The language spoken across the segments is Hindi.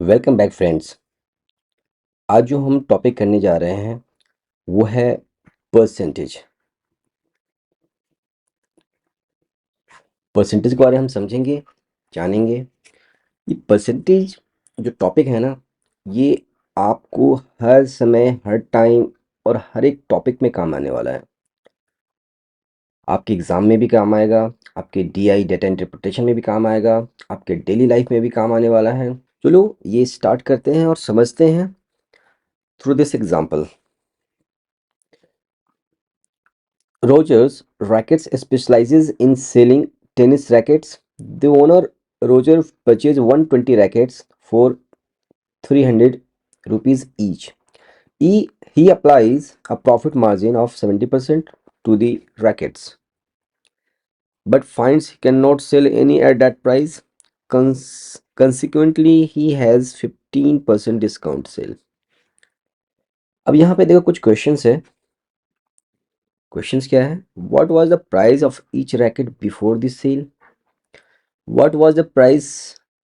Welcome back friends. आज जो हम टॉपिक करने जा रहे हैं वो है परसेंटेज। परसेंटेज के बारे में हम समझेंगे, जानेंगे। ये परसेंटेज जो टॉपिक है ना, ये आपको हर समय, हर टाइम और हर एक टॉपिक में काम आने वाला है। आपके एग्ज़ाम में भी काम आएगा, आपके डीआई डेटा इंटरप्रिटेशन में भी काम आएगा, आपके डेली लाइफ में भी काम आने वाला है। चलो ये स्टार्ट करते हैं और समझते हैं through this example. Rogers Rackets specializes in selling tennis rackets. The owner Roger purchased 120 rackets for 300 rupees each. He applies a profit margin of 70% to the rackets, but finds he cannot sell any at that price. Consequently, he has 15% discount sale. अब यहाँ पे देखो कुछ क्वेश्चंस है। क्वेश्चंस क्या है? What was the price of each racket before the sale? What was the price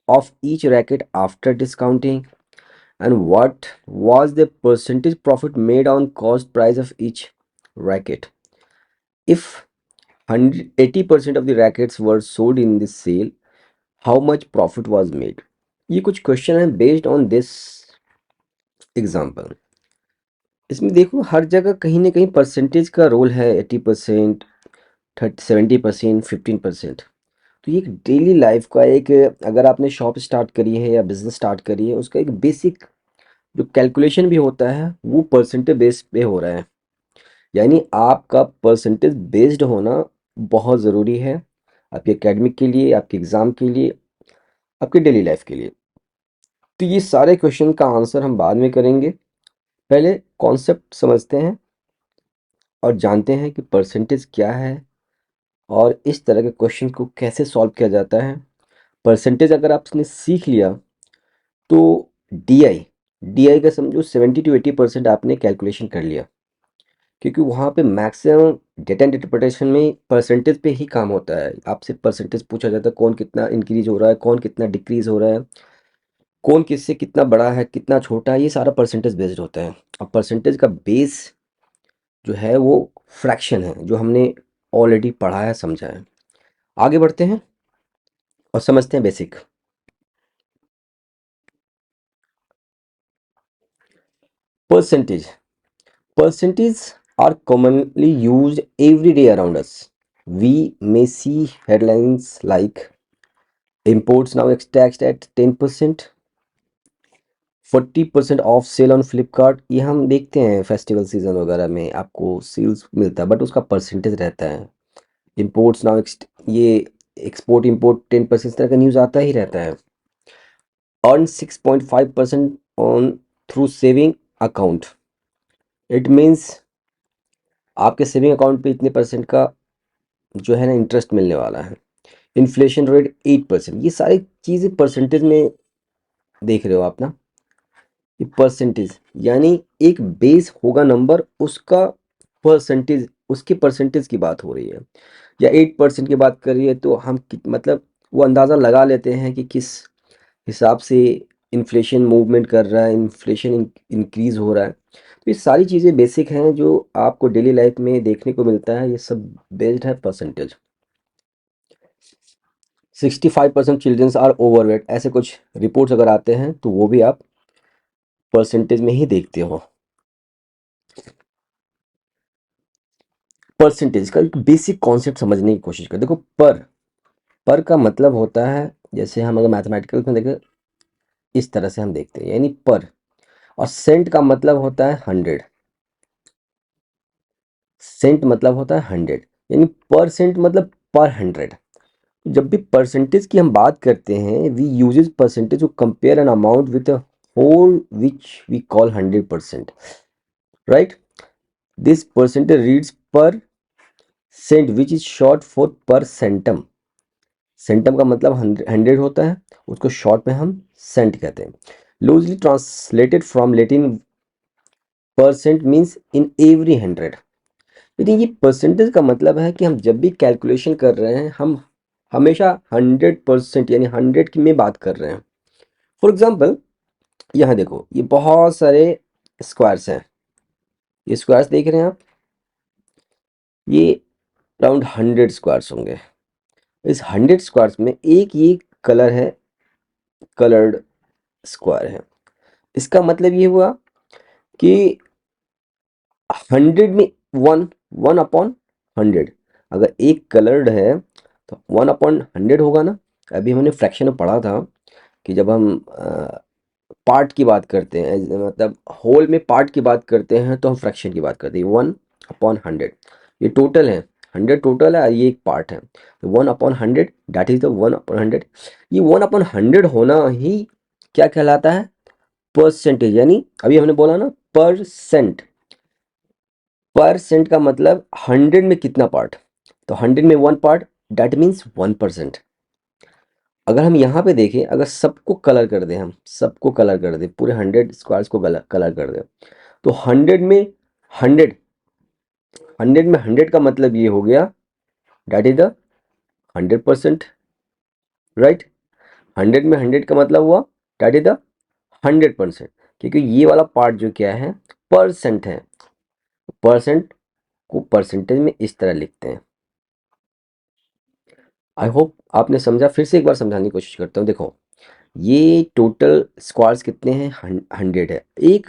of each racket after discounting? And what was the percentage profit made on cost price of each racket? If 80% of the rackets were sold in this sale, how much profit was made? ये कुछ क्वेश्चन है बेस्ड ऑन दिस एग्जाम्पल। इसमें देखो हर जगह कहीं ना कहीं परसेंटेज का रोल है। 80%, 70%, 15%। तो ये एक डेली लाइफ का एक, अगर आपने शॉप स्टार्ट करी है या बिजनेस स्टार्ट करी है, उसका एक बेसिक जो कैलकुलेशन भी होता है वो परसेंटेज बेस पे हो रहा है। यानी आपका परसेंटेज बेस्ड होना बहुत ज़रूरी है आपके एकेडमिक के लिए, आपके एग्ज़ाम के लिए, आपके डेली लाइफ के लिए। तो ये सारे क्वेश्चन का आंसर हम बाद में करेंगे। पहले कॉन्सेप्ट समझते हैं और जानते हैं कि परसेंटेज क्या है और इस तरह के क्वेश्चन को कैसे सॉल्व किया जाता है। परसेंटेज अगर आपने सीख लिया तो डीआई डीआई का समझो 70 to 80% आपने कैलकुलेशन कर लिया, क्योंकि वहाँ पे मैक्सिमम डेटा इंटरप्रिटेशन में परसेंटेज पे ही काम होता है। आपसे परसेंटेज पूछा जाता है, कौन कितना इंक्रीज हो रहा है, कौन कितना डिक्रीज हो रहा है, कौन किससे कितना बड़ा है, कितना छोटा है, ये सारा परसेंटेज बेस्ड होता है। अब परसेंटेज का बेस जो है वो फ्रैक्शन है, जो हमने ऑलरेडी पढ़ा है, समझा है। आगे बढ़ते हैं और समझते हैं basic. Percentage Percentages are commonly used every day around us. We may see headlines like imports now taxed at 10%, 40% off sale on Flipkart. ये हम देखते हैं फेस्टिवल सीजन वगैरह में आपको सेल्स मिलता है, बट उसका परसेंटेज रहता है। imports now ये एक्सपोर्ट इम्पोर्ट 10%, इस तरह का न्यूज़ आता ही रहता है। Earn 6.5% on through saving account. It means आपके सेविंग अकाउंट पे इतने परसेंट का जो है ना इंटरेस्ट मिलने वाला है। Inflation rate 8%। ये सारी चीज़ें परसेंटेज में देख रहे हो आप ना। ये परसेंटेज यानी एक बेस होगा नंबर, उसका परसेंटेज, उसकी परसेंटेज की बात हो रही है। या 8% की बात कर रही है तो हम मतलब वो अंदाज़ा लगा लेते हैं कि किस हिसाब से इन्फ्लेशन मूवमेंट कर रहा है, इन्फ्लेशन इंक्रीज़ हो रहा है। तो ये सारी चीज़ें बेसिक हैं जो आपको डेली लाइफ में देखने को मिलता है। ये सब बेस्ड है परसेंटेज। 65% चिल्ड्रंस आर ओवरवेट, ऐसे कुछ रिपोर्ट्स अगर आते हैं तो वो भी आप परसेंटेज में ही देखते हो। परसेंटेज का एक बेसिक कॉन्सेप्ट समझने की कोशिश करें। देखो पर का मतलब होता है, जैसे हम अगर मैथमेटिकल में देखें इस तरह से हम देखते हैं, यानी पर। और सेंट का मतलब होता है 100। सेंट मतलब होता है 100, यानी परसेंट मतलब पर 100। जब भी परसेंटेज की हम बात करते हैं, we uses percentage to compare an amount with a whole which we call 100%, right? This percentage reads per cent which is short for per centum. Centum का मतलब 100 होता है, उसको शॉर्ट में हम सेंट कहते हैं। Loosely translated from Latin, percent means in every 100। लेकिन ये परसेंटेज का मतलब है कि हम जब भी कैलकुलेशन कर रहे हैं, हम हमेशा 100% यानी 100 की में बात कर रहे हैं। फॉर एग्जाम्पल यहाँ देखो ये बहुत सारे स्क्वायर्स हैं, ये स्क्वायर्स देख रहे हैं आप, ये अराउंड 100 स्क्वायर्स होंगे। इस 100 स्क्वायर्स में एक ये कलर है, कलर्ड स्क्वायर है। इसका मतलब ये हुआ कि 100 में 1/100, अगर एक कलर्ड है तो 1/100 होगा ना। अभी हमने फ्रैक्शन में पढ़ा था कि जब हम पार्ट की बात करते हैं, मतलब होल में पार्ट की बात करते हैं, तो हम फ्रैक्शन की बात करते हैं। 1/100 ये टोटल है, 100 टोटल है और ये एक पार्ट है, तो 1/100 डैट इज द 1/100। ये 1/100 होना ही क्या कहलाता है, परसेंटेज। यानी अभी हमने बोला ना परसेंट, परसेंट का मतलब 100 में कितना पार्ट, तो 100 में 1 पार्ट, डैट मीन्स 1%। अगर हम यहाँ पे देखें, अगर सबको कलर कर दें, हम सबको कलर कर दें, पूरे 100 स्क्वायर्स को कलर कलर कर दें, तो 100 में 100, 100 में 100 का मतलब ये हो गया डैट इज द 100%, राइट। 100 में 100 का मतलब हुआ डैट इज द 100%, क्योंकि ये वाला पार्ट जो क्या है, परसेंट है। परसेंट को परसेंटेज में इस तरह लिखते हैं। आई होप आपने समझा। फिर से एक बार समझाने की कोशिश करता हूँ। देखो ये टोटल स्क्वायर्स कितने हैं, 100 है, एक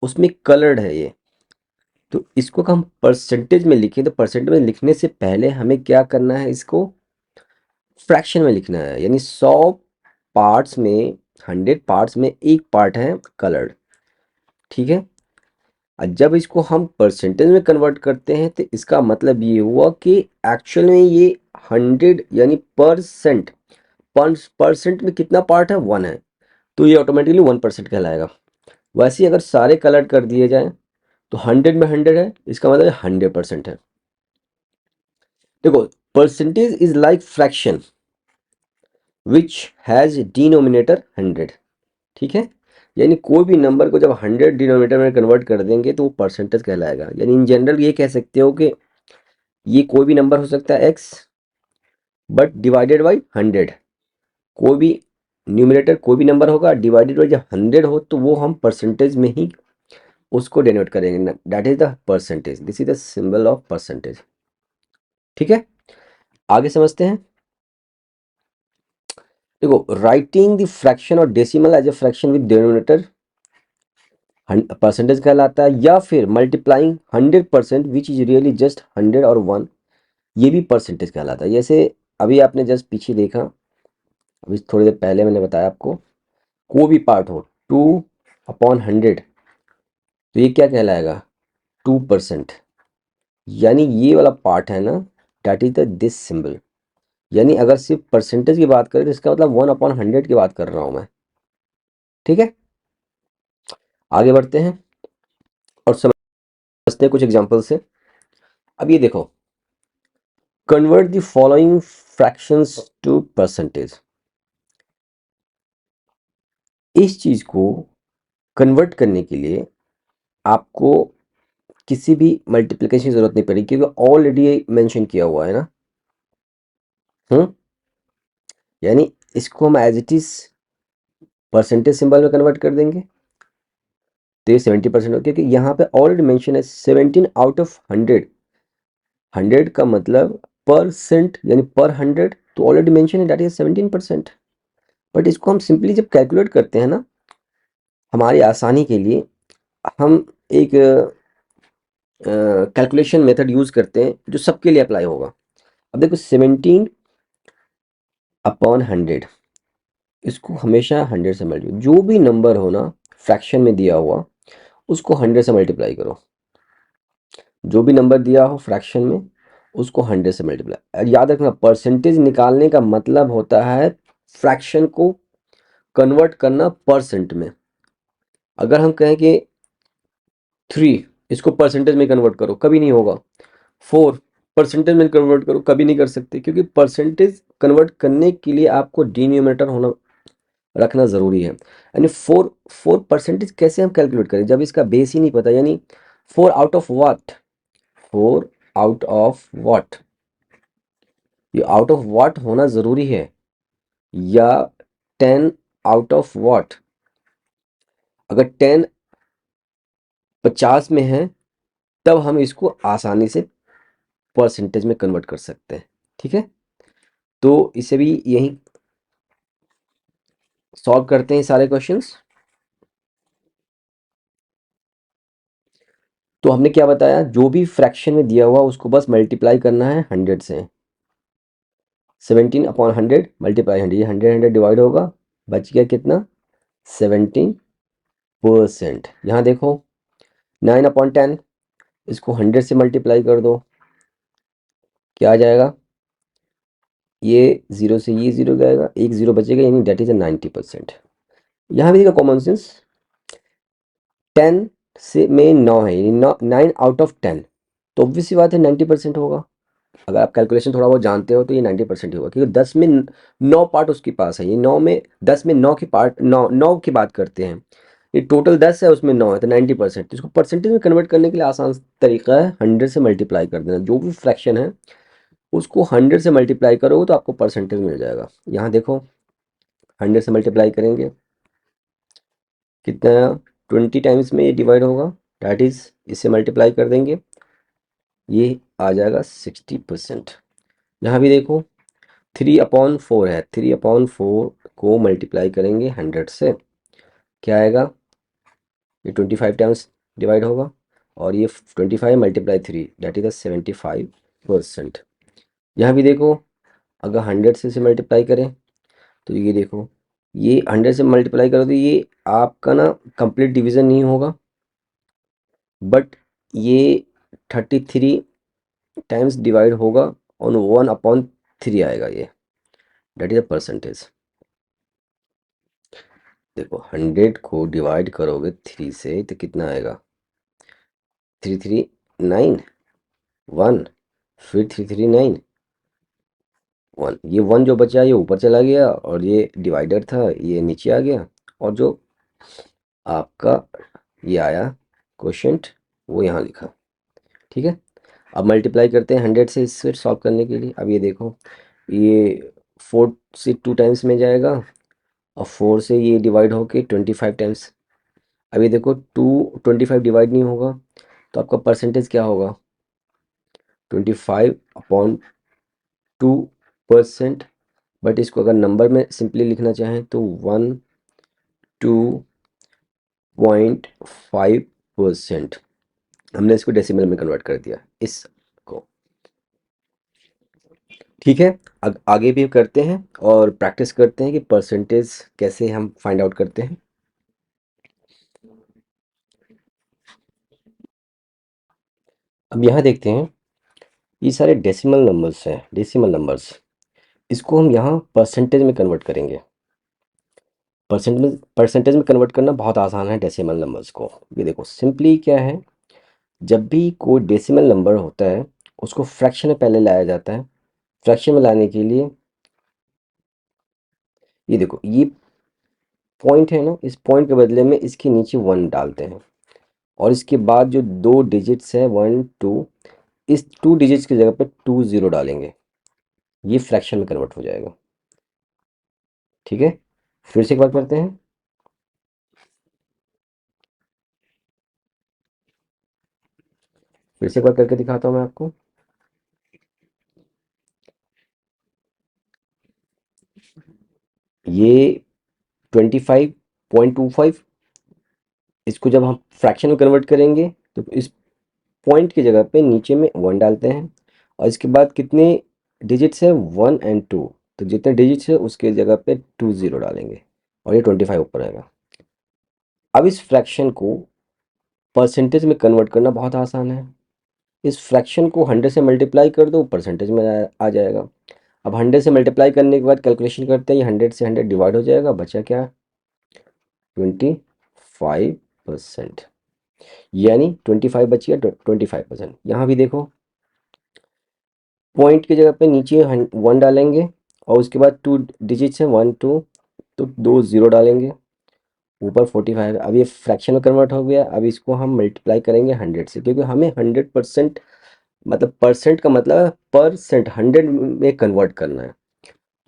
उसमें कलर्ड है ये, तो इसको हम परसेंटेज में लिखें, तो परसेंटेज में लिखने से पहले हमें क्या करना है, इसको फ्रैक्शन में लिखना है। यानी 100 पार्ट्स में, 100 पार्ट्स में एक पार्ट है कलर्ड, ठीक है। और जब इसको हम परसेंटेज में कन्वर्ट करते हैं, तो इसका मतलब ये हुआ कि एक्चुअल में ये 100 यानी परसेंट, परसेंट में कितना पार्ट है, 1 है, तो ये ऑटोमेटिकली 1% कहलाएगा। वैसे ही अगर सारे कलर कर दिए जाएं, तो 100 में 100 है, इसका मतलब 100% है। देखो percentage is like fraction which has denominator 100, ठीक है। यानी कोई भी नंबर को जब 100 डिनोमिनेटर में कन्वर्ट कर देंगे तो वो परसेंटेज कहलाएगा। यानी इन जनरल ये कह सकते हो कि ये कोई भी नंबर हो सकता है x, बट डिवाइडेड बाई 100। कोई भी न्यूमिनेटर कोई भी नंबर होगा, डिवाइडेड बाई जब 100 हो, तो वो हम परसेंटेज में ही उसको डिनोट करेंगे, that is the percentage. This is the symbol of percentage, ठीक है। आगे समझते हैं। देखो राइटिंग द फ्रैक्शन और decimal as a fraction with denominator percentage कहलाता है, या फिर multiplying 100% which is really just 100 और 1, ये भी परसेंटेज कहलाता है। जैसे अभी आपने जस्ट पीछे देखा, अभी थोड़ी देर पहले मैंने बताया आपको, कोई भी पार्ट हो 2/100, तो ये क्या कहलाएगा, 2%। यानी ये वाला पार्ट है ना, that is the this symbol. यानी अगर सिर्फ परसेंटेज की बात करें, तो इसका मतलब 1/100 की बात कर रहा हूं मैं, ठीक है। आगे बढ़ते हैं और समझते हैं कुछ एग्जांपल से। अब ये देखो, convert the following fractions to percentage. इस चीज को कन्वर्ट करने के लिए आपको किसी भी मल्टीप्लिकेशन की जरूरत नहीं पड़ेगी, क्योंकि ऑलरेडी मेंशन किया हुआ है ना। हम्म यानी इसको हम as it is percentage symbol में कन्वर्ट कर देंगे, तो ये 70% हो, क्योंकि यहाँ पे ऑलरेडी मेंशन है 17/100। 100 का मतलब परसेंट यानी पर 100, तो ऑलरेडी मेंशन है दैट इज 17%। बट इसको हम सिंपली जब कैलकुलेट करते हैं ना, हमारी आसानी के लिए हम एक कैलकुलेशन मेथड यूज करते हैं जो सबके लिए अप्लाई होगा। अब देखो 17/100, इसको हमेशा 100 से मल्टीप्लाई, जो भी नंबर हो ना फ्रैक्शन में दिया हुआ, उसको 100 से मल्टीप्लाई करो। जो भी नंबर दिया हो फ्रैक्शन में, उसको 100 से मल्टीप्लाई। याद रखना, परसेंटेज निकालने का मतलब होता है फ्रैक्शन को कन्वर्ट करना परसेंट में। अगर हम कहें कि 3 इसको परसेंटेज में कन्वर्ट करो, कभी नहीं होगा। 4 परसेंटेज में कन्वर्ट करो, कभी नहीं कर सकते, क्योंकि परसेंटेज कन्वर्ट करने के लिए आपको डिनोमिनेटर होना रखना ज़रूरी है। यानी 4 परसेंटेज कैसे हम कैलकुलेट करें जब इसका बेस ही नहीं पता। यानी 4 out of what, 4 out of what, ये आउट ऑफ व्हाट होना ज़रूरी है, या 10 आउट ऑफ व्हाट, अगर 10 50 में है तब हम इसको आसानी से परसेंटेज में कन्वर्ट कर सकते हैं। ठीक है, तो इसे भी यही सॉल्व करते हैं सारे क्वेश्चंस। तो हमने क्या बताया, जो भी फ्रैक्शन में दिया हुआ उसको बस मल्टीप्लाई करना है 100 से। 17/100 मल्टीप्लाई 100, ये 100 डिवाइड होगा, बच गया कितना, 17%। यहाँ देखो 9/10, इसको 100 से मल्टीप्लाई कर दो, क्या आ जाएगा, ये 0 से ये 0 जाएगा, एक 0 बचेगा, यानी डेट इज 90%। यहाँ भी देखो कॉमन सेंस, 10 से में 9 है, यानी 9 out of 10, तो ऑब्वियस सी बात है 90% होगा। अगर आप कैलकुलेशन थोड़ा बहुत जानते हो तो ये 90% ही होगा, क्योंकि 10 में 9 पार्ट उसके पास है, ये 9 में 10 में 9 की पार्ट 9 की बात करते हैं, ये टोटल 10 है उसमें 9 है, तो 90%। तो इसको परसेंटेज में कन्वर्ट करने के लिए आसान तरीका है 100 से मल्टीप्लाई कर देना। जो भी फ्रैक्शन है उसको 100 से मल्टीप्लाई करोगे तो आपको परसेंटेज मिल जाएगा। यहाँ देखो 100 से मल्टीप्लाई करेंगे कितना, 20 टाइम्स में ये डिवाइड होगा, डैट इज इससे मल्टीप्लाई कर देंगे, ये आ जाएगा 60%। यहाँ भी देखो 3/4 है, 3/4 को मल्टीप्लाई करेंगे 100 से, क्या आएगा, ये 25 टाइम्स डिवाइड होगा, और ये 25 मल्टीप्लाई 3 डैट इज 75%। यहाँ भी देखो अगर 100 से मल्टीप्लाई करें तो ये देखो, ये 100 से मल्टीप्लाई करो तो ये आपका ना कंप्लीट डिवीजन नहीं होगा, बट ये 33 टाइम्स डिवाइड होगा ऑन 1/3 आएगा, ये डेट इज अ परसेंटेज। देखो 100 को डिवाइड करोगे 3 से तो कितना आएगा, 339 1, फिर 339 1, ये 1 जो बचा ये ऊपर चला गया, और ये डिवाइडर था ये नीचे आ गया, और जो आपका ये आया क्वोशंट वो यहाँ लिखा। ठीक है, अब मल्टीप्लाई करते हैं 100 से इससे सॉल्व करने के लिए। अब ये देखो, ये 4 से 2 टाइम्स में जाएगा, और 4 से ये डिवाइड होके 25 टाइम्स। अब ये देखो 25 डिवाइड नहीं होगा, तो आपका परसेंटेज क्या होगा, 25/2%। बट इसको अगर नंबर में सिंपली लिखना चाहें तो 102.5%। हमने इसको डेसिमल में कन्वर्ट कर दिया इसको। ठीक है, आगे भी करते हैं और प्रैक्टिस करते हैं कि परसेंटेज कैसे हम फाइंड आउट करते हैं। अब यहाँ देखते हैं, ये सारे डेसिमल नंबर्स हैं, डेसिमल नंबर्स, इसको हम यहाँ परसेंटेज में कन्वर्ट करेंगे। परसेंटेज में कन्वर्ट करना बहुत आसान है डेसिमल नंबर्स को। ये देखो सिंपली क्या है, जब भी कोई डेसिमल नंबर होता है उसको फ्रैक्शन में पहले लाया जाता है। फ्रैक्शन में लाने के लिए ये देखो, ये पॉइंट है ना, इस पॉइंट के बदले में इसके नीचे 1 डालते हैं, और इसके बाद जो 2 डिजिट्स है 1 2, इस 2 डिजिट्स की जगह पे 2 0 डालेंगे, ये फ्रैक्शन में कन्वर्ट हो जाएगा। ठीक है, फिर से एक बार करते हैं, फिर से एक बार करके दिखाता हूँ मैं आपको। ये 25.25, इसको जब हम फ्रैक्शन में कन्वर्ट करेंगे तो इस पॉइंट की जगह पे नीचे में 1 डालते हैं, और इसके बाद कितने डिजिट्स है 1 एंड 2, तो जितने डिजिट्स है उसके जगह पे 2 0 डालेंगे, और ये 25 ऊपर आएगा। अब इस फ्रैक्शन को परसेंटेज में कन्वर्ट करना बहुत आसान है। इस फ्रैक्शन को 100 से मल्टीप्लाई कर दो, परसेंटेज में आ जाएगा। अब 100 से मल्टीप्लाई करने के बाद कैलकुलेशन करते हैं, ये 100 से 100 डिवाइड हो जाएगा, बचा क्या, 25%, यानी 25 बच गया, 25%। यहाँ भी देखो पॉइंट की जगह पे नीचे 1 डालेंगे, और उसके बाद 2 डिजिट्स है 1 2, तो 2 0 डालेंगे, ऊपर 45। अब ये फ्रैक्शन में कन्वर्ट हो गया। अब इसको हम मल्टीप्लाई करेंगे 100 से, क्योंकि हमें 100%, मतलब परसेंट का मतलब है परसेंट, 100 में कन्वर्ट करना है,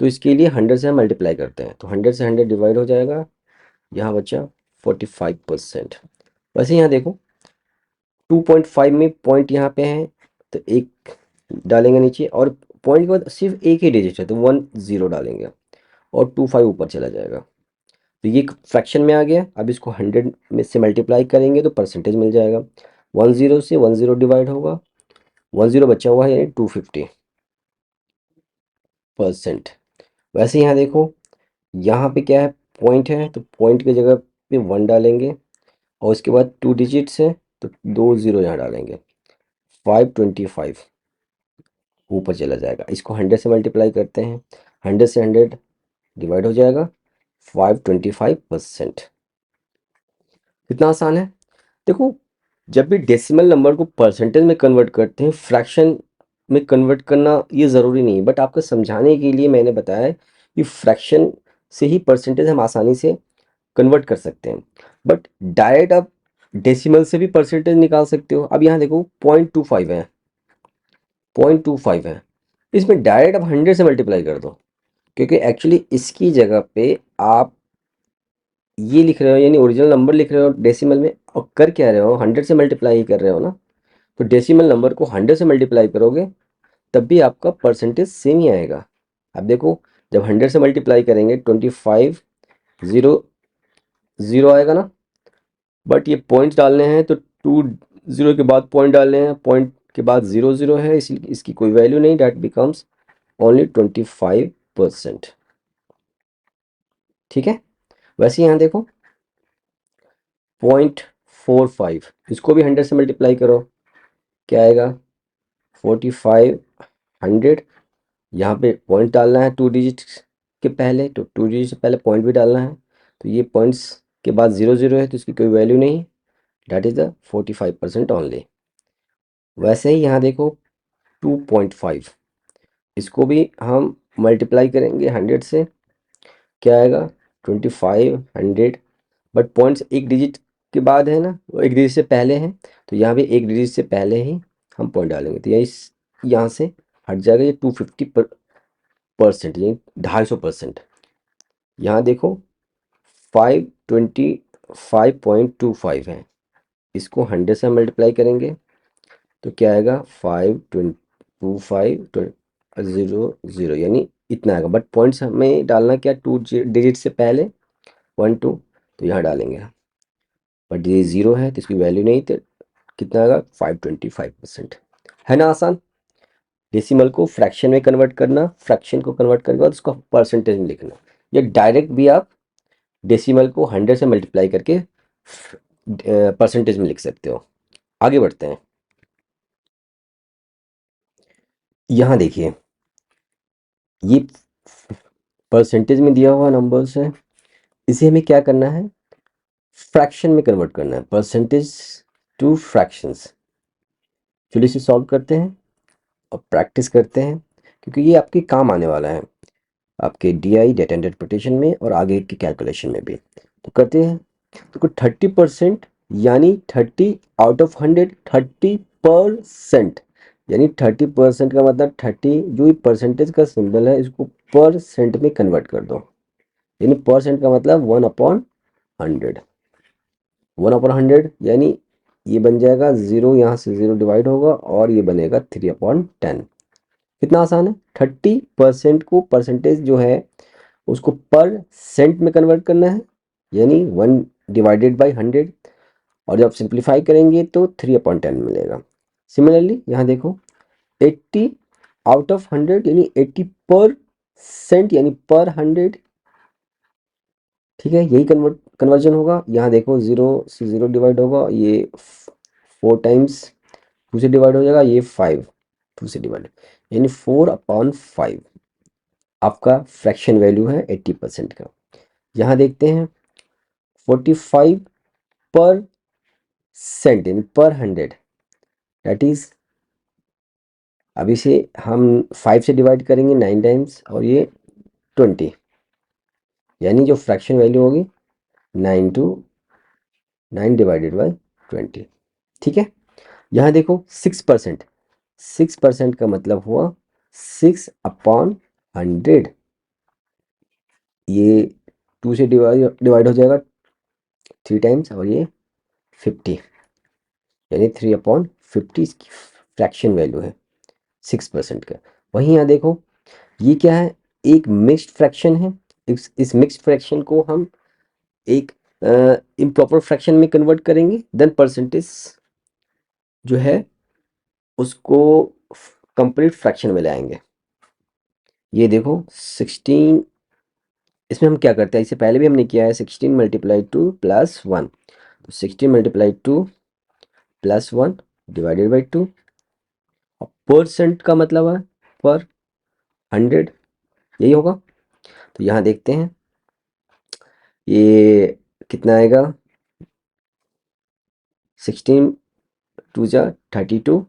तो इसके लिए 100 से हम मल्टीप्लाई करते हैं, तो 100 से 100 डिवाइड हो जाएगा, यहाँ बचा 45%। वैसे यहाँ देखो 2.5 में पॉइंट यहाँ पे है, तो एक डालेंगे नीचे, और पॉइंट के बाद सिर्फ एक ही डिजिट है तो 10 डालेंगे और 25 ऊपर चला जाएगा। तो ये फ्रैक्शन में आ गया। अब इसको 100 में से मल्टीप्लाई करेंगे तो परसेंटेज मिल जाएगा। 10 से 10 डिवाइड होगा, 10 बचा हुआ है यानी 250%। वैसे यहाँ देखो, यहाँ पे क्या है, पॉइंट है, तो पॉइंट की जगह पे 1 डालेंगे और उसके बाद 2 डिजिट्स है तो 2 जीरो यहाँ डालेंगे, 525 ऊपर चला जाएगा। इसको 100 से मल्टीप्लाई करते हैं, 100 से 100 डिवाइड हो जाएगा, 525%। कितना आसान है। देखो, जब भी डेसिमल नंबर को परसेंटेज में कन्वर्ट करते हैं, फ्रैक्शन में कन्वर्ट करना ये ज़रूरी नहीं है, बट आपको समझाने के लिए मैंने बताया है कि फ्रैक्शन से ही परसेंटेज हम आसानी से कन्वर्ट कर सकते हैं। बट डायरेक्ट आप डेसिमल से भी परसेंटेज निकाल सकते हो। अब यहाँ देखो 0.25 है, 0.25 है, इसमें डायरेक्ट आप 100 से मल्टीप्लाई कर दो, क्योंकि एक्चुअली इसकी जगह पे आप ये लिख रहे हो यानी ओरिजिनल नंबर लिख रहे हो डेसिमल में, और कर क्या रहे हो, 100 से मल्टीप्लाई ही कर रहे हो ना। तो डेसिमल नंबर को 100 से मल्टीप्लाई करोगे तब भी आपका परसेंटेज सेम ही आएगा। अब देखो, जब 100 से मल्टीप्लाई करेंगे 25 जीरो जीरो आएगा ना, बट ये पॉइंट्स डालने हैं तो 20 के बाद पॉइंट डालने हैं, पॉइंट के बाद 00 है, इसलिए इसकी कोई वैल्यू नहीं, डैट बिकम्स ओनली 25%। ठीक है। वैसे यहाँ देखो 0.45, इसको भी 100 से मल्टीप्लाई करो, क्या आएगा, 45 100, यहाँ पे पॉइंट डालना है 2 डिजिट के पहले, तो 2 डिजिट से पहले पॉइंट भी डालना है, तो ये पॉइंट्स के बाद 00 है तो इसकी कोई वैल्यू नहीं, डैट इज़ द 45% ओनली। वैसे ही यहाँ देखो 2.5, इसको भी हम मल्टीप्लाई करेंगे 100 से, क्या आएगा, 25 100, बट पॉइंट्स एक डिजिट के बाद है ना, वो एक डिजिट से पहले हैं, तो यहाँ भी एक डिजिट से पहले ही हम पॉइंट डालेंगे, तो यहाँ से हट जाएगा ये 250% यानी 250%। यहाँ देखो 525.25 है, इसको 100 से मल्टीप्लाई करेंगे तो क्या आएगा, 525.000 यानी इतना आएगा, बट पॉइंट्स हमें डालना क्या, 2 डिजिट से पहले 1 2, तो यहाँ डालेंगे, बट ये 0 है तो इसकी वैल्यू नहीं, तो कितना आएगा, 525%। है ना आसान। डेसिमल को फ्रैक्शन में कन्वर्ट करना, फ्रैक्शन को कन्वर्ट करके बाद उसको परसेंटेज में लिखना, या डायरेक्ट भी आप डेसिमल को 100 से मल्टीप्लाई करके परसेंटेज में लिख सकते हो। आगे बढ़ते हैं। यहाँ देखिए, ये परसेंटेज में दिया हुआ नंबर्स है, इसे हमें क्या करना है, फ्रैक्शन में कन्वर्ट करना है, परसेंटेज टू फ्रैक्शंस। चलिए इसे सॉल्व करते हैं और प्रैक्टिस करते हैं, क्योंकि ये आपके काम आने वाला है, आपके डीआई डेटा इंटरप्रिटेशन में और आगे की कैलकुलेशन में भी। तो करते हैं। तो 30% यानी 30 आउट ऑफ 100, 30%, यानी 30% का मतलब 30, जो ये परसेंटेज का सिंबल है इसको परसेंट में कन्वर्ट कर दो, यानी परसेंट का मतलब 1/100, 1/100 यानी ये बन जाएगा 0, यहाँ से 0 डिवाइड होगा और ये बनेगा 3/10। कितना आसान है। 30% को परसेंटेज जो है उसको पर सेंट में कन्वर्ट करना है, यानी 1/100, और जब सिंप्लीफाई करेंगे तो 3/10 मिलेगा। सिमिलरली यहाँ देखो 80 आउट ऑफ 100 यानी 80% यानी पर 100। ठीक है, यही कन्वर्जन होगा। यहाँ देखो 0 से 0 डिवाइड होगा, ये 4 टाइम्स 2 से डिवाइड हो जाएगा, ये 5 2 से डिवाइड, यानी 4/5 आपका फ्रैक्शन वैल्यू है 80% का। यहाँ देखते हैं 45 पर सेंट यानी पर 100, दैट इज, अब इसे हम 5 से डिवाइड करेंगे 9 टाइम्स और ये 20, यानी जो फ्रैक्शन वैल्यू होगी 9 डिवाइडेड बाई 20। ठीक है। यहाँ देखो 6%, 6% का मतलब हुआ 6/100, ये 2 से डिवाइड हो जाएगा, 3 टाइम्स और ये 50, यानी 3/50 इसकी फ्रैक्शन वैल्यू है 6% का। वहीं यहाँ देखो ये क्या है, एक मिक्स्ड फ्रैक्शन है। इस मिक्स्ड फ्रैक्शन को हम एक इम्प्रॉपर फ्रैक्शन में कन्वर्ट करेंगे, देन परसेंटेज जो है उसको कंप्लीट फ्रैक्शन में ले आएंगे। ये देखो 16, इसमें हम क्या करते हैं, इससे पहले भी हमने किया है 16 मल्टीप्लाई 2 प्लस 1, तो 16 multiply 2 plus 1 divided by 2। Percent का मतलब है पर 100, यही होगा। तो यहाँ देखते हैं ये कितना आएगा, 16 टू जा 32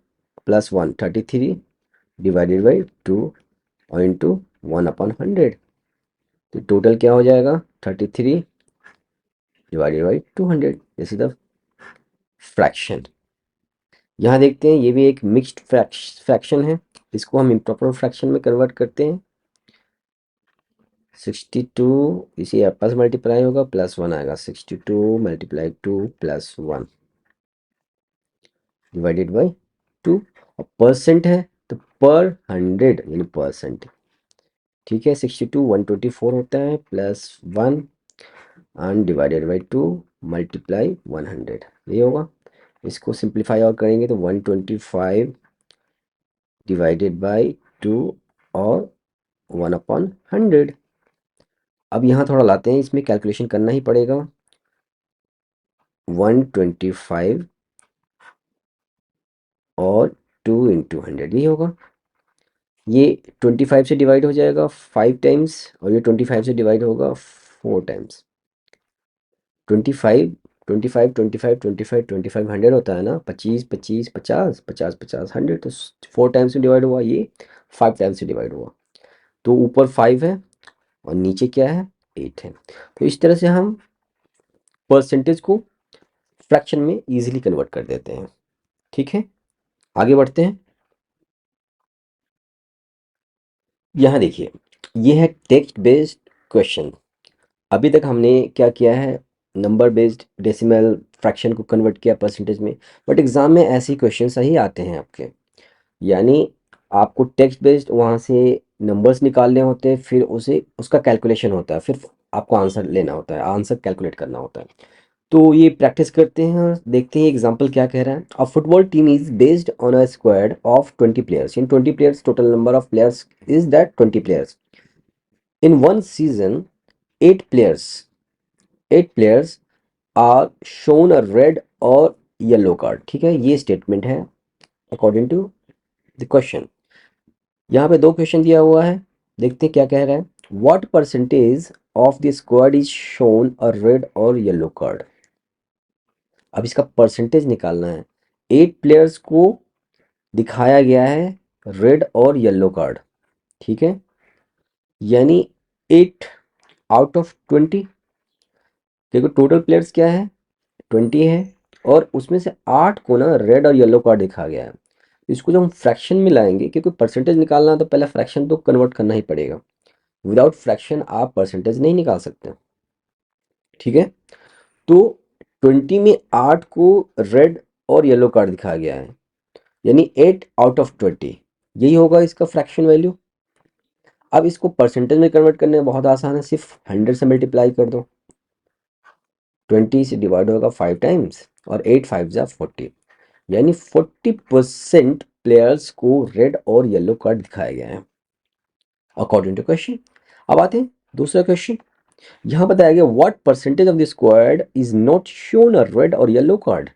प्लस 1 33 डिवाइडेड बाई 2 और इंटू 1/100। तो टोटल क्या हो जाएगा 33 divided by 200। This is the fraction. यहाँ देखते हैं ये भी एक मिक्स्ड फ्रैक्शन है, इसको हम इम्प्रॉपर फ्रैक्शन में कन्वर्ट करते हैं। 62 इसी आपस मल्टीप्लाई होगा प्लस 1 आएगा, 62 मल्टीप्लाई 2 प्लस 1 डिवाइडेड बाई 2। और परसेंट है तो पर 100 यानी परसेंट, ठीक है। 62 124 होता है plus 1 and divided by 2 multiply 100, ये होगा। इसको सिंप्लीफाई और करेंगे तो 125 डिवाइडेड बाई 2 और 1/100। अब यहाँ थोड़ा लाते हैं, इसमें कैलकुलेशन करना ही पड़ेगा। 125 और 2 इंटू 100 यही होगा। ये 25 से डिवाइड हो जाएगा 5 टाइम्स और ये 25 से डिवाइड होगा 4 टाइम्स। 25 25 25 25 25 100 होता है ना, 25 25 50 50 50 100, तो 4 टाइम्स से डिवाइड हुआ, ये 5 टाइम्स से डिवाइड हुआ। तो ऊपर 5 है और नीचे क्या है 8 है। तो इस तरह से हम परसेंटेज को फ्रैक्शन में इजीली कन्वर्ट कर देते हैं। ठीक है, आगे बढ़ते हैं। यहाँ देखिए ये है टेक्स्ट बेस्ड क्वेश्चन। अभी तक हमने क्या किया है, नंबर बेस्ड डेसिमल फ्रैक्शन को कन्वर्ट किया परसेंटेज में, बट एग्जाम में ऐसे क्वेश्चन सही आते हैं आपके। यानी आपको टेक्स्ट बेस्ड वहाँ से नंबर्स निकालने होते हैं, फिर उसे उसका कैलकुलेशन होता है, फिर आपको आंसर लेना होता है, आंसर कैलकुलेट करना होता है। तो ये प्रैक्टिस करते हैं और देखते हैं एग्जाम्पल क्या कह रहा है। A football team is based on a squad of 20 players. In 20 players total number of players is that 20 players. In one season 8 players 8 players are shown a red और येलो कार्ड। ठीक है, ये स्टेटमेंट है अकॉर्डिंग टू द क्वेश्चन। यहाँ पे दो क्वेश्चन दिया हुआ है, देखते हैं क्या कह रहा है। What percentage of the squad is shown a red और येलो कार्ड। अब इसका परसेंटेज निकालना है। 8 प्लेयर्स को दिखाया गया है रेड और येलो कार्ड, ठीक है, यानी 8 आउट ऑफ 20। देखो टोटल प्लेयर्स क्या है 20 है, और उसमें से 8 को ना रेड और येलो कार्ड दिखा गया है। इसको जब हम फ्रैक्शन में लाएंगे, क्योंकि परसेंटेज निकालना है तो पहले फ्रैक्शन तो कन्वर्ट करना ही पड़ेगा। विदाउट फ्रैक्शन आप परसेंटेज नहीं निकाल सकते, ठीक है। तो 20 में 8 को रेड और येलो कार्ड दिखाया गया है, यानी 8 आउट ऑफ 20, यही होगा इसका फ्रैक्शन वैल्यू। अब इसको परसेंटेज में कन्वर्ट करने में बहुत आसान है, सिर्फ 100 से मल्टीप्लाई कर दो। 20 से डिवाइड होगा 5 टाइम्स और 8 5 जा 40, यानी 40% प्लेयर्स को रेड और येलो कार्ड दिखाया गया है अकॉर्डिंग टू क्वेश्चन। अब आते हैं दूसरा क्वेश्चन। यहाँ बताया गया what percentage of the squad is not shown a red और yellow card.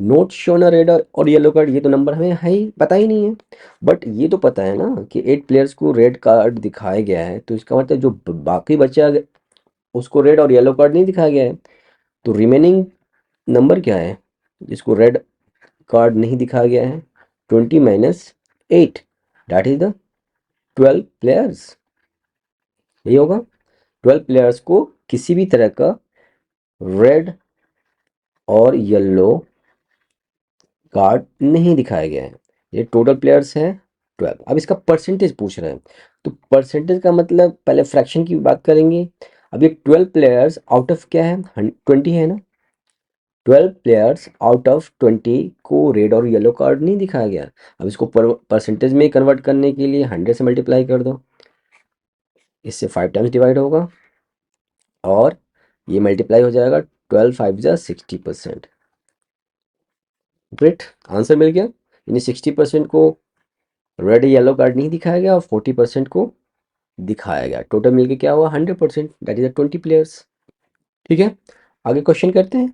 Not shown a red और येलो कार्ड, ये तो नंबर हमें है ही पता ही नहीं है, बट ये तो पता है ना कि 8 प्लेयर्स को रेड कार्ड दिखाया गया है, तो इसका मतलब जो बाकी बचा उसको रेड और येलो कार्ड नहीं दिखाया गया है। तो रिमेनिंग नंबर क्या है जिसको रेड कार्ड नहीं दिखाया गया है, 20 minus 8, that is the 12 players, यही होगा। 12 प्लेयर्स को किसी भी तरह का रेड और येलो कार्ड नहीं दिखाया गया है। ये टोटल प्लेयर्स हैं 12। अब इसका परसेंटेज पूछ रहे हैं, तो परसेंटेज का मतलब पहले फ्रैक्शन की बात करेंगे, अब ये 12 प्लेयर्स आउट ऑफ क्या है, 20 है ना, 12 प्लेयर्स आउट ऑफ 20 को रेड और येलो कार्ड नहीं दिखाया गया। अब इसको परसेंटेज में कन्वर्ट करने के लिए 100 से मल्टीप्लाई कर दो, इससे 5 टाइम्स डिवाइड होगा और ये मल्टीप्लाई हो जाएगा, 12 5 जा 60%। ग्रेट, आंसर मिल गया। यानी 60% को रेड येलो कार्ड नहीं दिखाया गया और 40% को दिखाया गया। टोटल मिलके क्या हुआ, 100%, दैट इज 20 प्लेयर्स। ठीक है, आगे क्वेश्चन करते हैं।